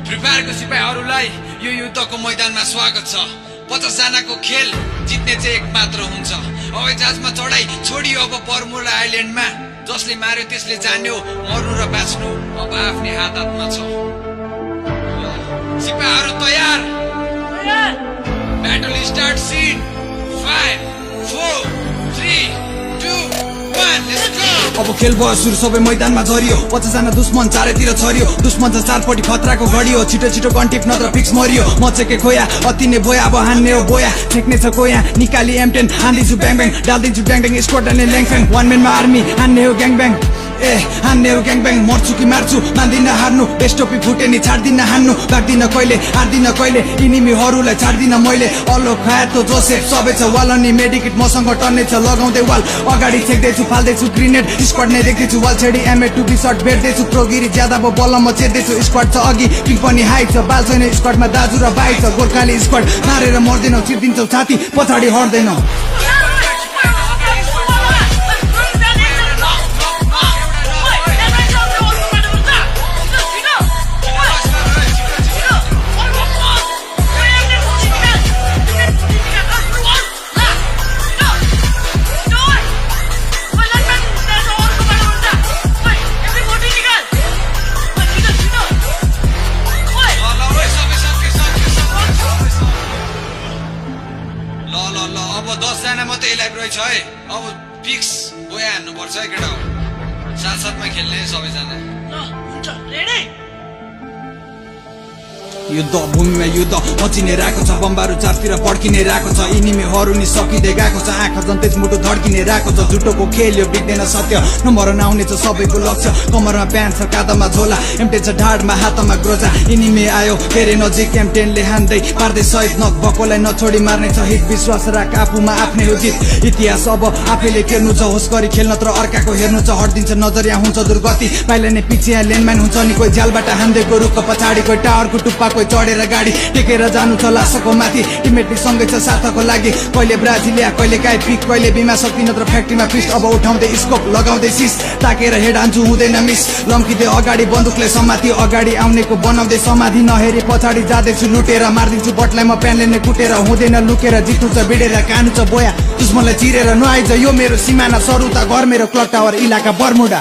प्रिपेयरको सिपाहीहरूलाई यो युद्धको मैदानमा स्वागत छ। 50 जनाको खेल जित्ने चाहिँ एक मात्र हुन्छ। हवाईजहाजमा चढाई छोडियो अब बर्मुडा आइल्यान्डमा। जसले मार्यो त्यसले जान्यो, मर्नु र बाँच्नु अब आफ्नै हातमा छ। सिपाहीहरू तयार? Battle start in 5 4 3 2 1 let's go. अब खेल भयो सुरु, सबै मैदानमा झरियो। 50 जना दुश्मन चारैतिर छरियो। दुश्मन छ चारपट्टि खतराको घडियो। छिटो छिटो कन्टिप नत्र फिक्स मरियो। मचेके खोया अति नै बोया, अब हान्ने हो बोया। ठेक्ने छ कोया निकाली M10 हान्दिन्छु ब्याङ ब्याङ, डाल्दिन्छु ड्याङ ड्याङ स्क्वाड अनि ल्याङफ्याङ। वान म्यानमा आर्मी हान्ने हो ग्याङ ब्याङ, हान्ने हो ग्याङ ब्याङ। मर्छु कि मार्छु मान्दिन हार्नु, बेस्टोपी फुटे नि छाड्दिन हान्नु। भाग्दिन कहिले हार्दिन कहिले, इनिमीहरूलाई छाड्दिन मैले। अलो खाए त जोसेफ सबै छ वाल अनि मेडिकेट मसँग टन्ने छ लगाउँदै वाल। अगाडि छेक्दैछु फाल्दैछु ग्रिनेड, स्क्वाड नै देख्दैछु वाल छेडी M2B सर्ट भेट्दैछु। प्रोगिरी ज्यादा भयो बल्ल म चेर्दैछु। स्क्वाड छ अघि पिङ पनि हाई छ, बाल छैन स्क्वाडमा दाजु र भाइ छ। गोर्खाली स्क्वाड मारेर मर्दैनौ, चिर्दिन्छौ छाती पछाडि हट्दैनौ। अब 10 जना मात्रै लाइभ रहेछ है। अब फिक्स बोया हान्नु पर्छ है केटा। साथसाथमा खेल्ने सबैजना। युद्ध भूमिमा युद्ध मचिने रहेको छ। बम्बारू चारतिर पड्किने रहेको छ। इनिमीहरू नि सकिँदै गएको छ। आँखा जन्तेज मुटु धड्किने रहेको छ। झुटोको खेल यो बिग्दैन सत्य, नम्बर नआउने छ सबैको लक्ष्य। कमरमा प्यान्ट छ, काँधमा झोला, M10 छ ढाडमा, हातमा ग्रोजा। इनिमी आयो धेरै नजिक, M10 ले हान्दै पार्दै सहित नक भएकोलाई नछोडी मार्ने छ हित। विश्वास राख आफूमा, आफ्नै हो जित। इतिहास अब आफैले खेल्नु छ, होस गरी खेल्न तर अर्काको हेर्नु छ। हट्दिन्छ नजर यहाँ हुन्छ दुर्गति, पाइला नै पछि यहाँ ल्यान्डमाइन हुन्छ नि। कोही झ्यालबाट हान्दैको रुखको पछाडि, कोही टावरको टुप्पा, कोही चढेर गाडी टेकेर जानु छ लासको माथि। टिममेटले सँगै छ साथको लागि, कहिले ब्राजिलिया कहिले काई पिक, कहिले बिमा शक्ति नत्र फ्याक्ट्रीमा फिस्ट। अब उठाउँदै स्कोप लगाउँदै सिस, ताकेर हेड हान्छु हुँदैन मिस। लम्किँदै अगाडि बन्दुकले समाति, अगाडि आउनेको बनाउँदै समाधि। नहेरी पछाडि जाँदैछु लुटेर, मारिदिन्छु बटलाई म प्यानले नै कुटेर। हुँदैन लुकेर, जित्नु छ बिडेर, कानु छ बोया दुश्मनलाई चिरेर। नआइज यो मेरो सिमाना, सरुता घर मेरो क्लक टावर इलाका बर्मुडा।